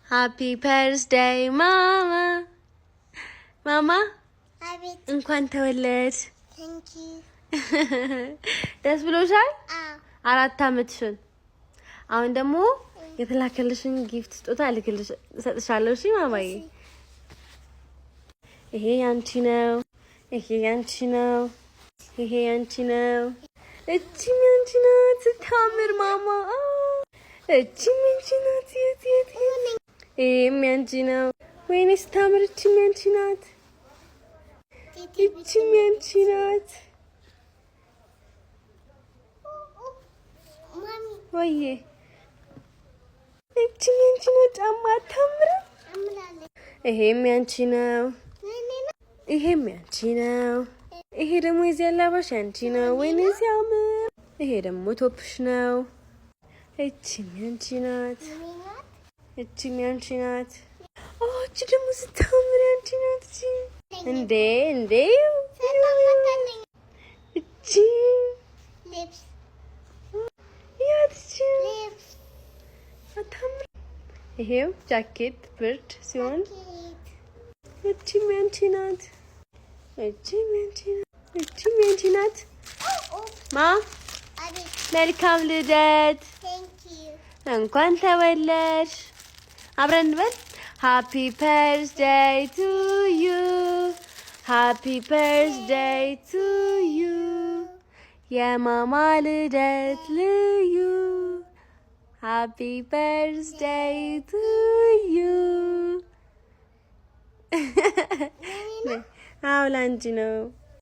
Happy birthday mama mama አቤት እንኳን ተወለድሽ thank you ደስ ብሎሻል 4 አመትሽን አሁን ደግሞ የተላከልሽን ጊፍት ስጦታ ልክልሽ ሰጥሻለሁ እሺ ማማዬ ይሄ ያንቺ ነው ይሄ ያንቺ ነው ይሄ ያንቺ ነው እቺ ያንቺ ናት ታምር ማማ እቺ ያንቺ ናት የት ይሄም ያንቺ ነው ወይኔ ስታምር እቺ ያንቺ ናት እቺ ያንቺ ናት ማሚ ወይዬ እቺ ያንቺ ነው ጫማ ታምር አምላለ ይሄም ያንቺ ነው ይሄም ያንቺ ነው ይሄ ደግሞ የዚህ አላባሽ ያንቺ ነው ወይኔ ሲያምር ይሄ ደግሞ ቶፕሽ ነው እቺም ያንቺ ናት እቺም ያንቺ ናት እቺ ደግሞ ስታምር ያንቺ ናት እቺ እንዴ እቺ lips ያቺ lips አታምር ይሄው ጃኬት ብርድ ሲሆን kid እቺም ያንቺ ናት እቺም ያንቺ ናት እቺም ያንቺ ናት ማ አቤት መልካም ልደት thank you እንኳን ተወለድሽ አብረን እንበል Happy birthday to you Happy birthday to you የማማ ልደት ልዩ Happy birthday to you አዎ ላንቺ ነው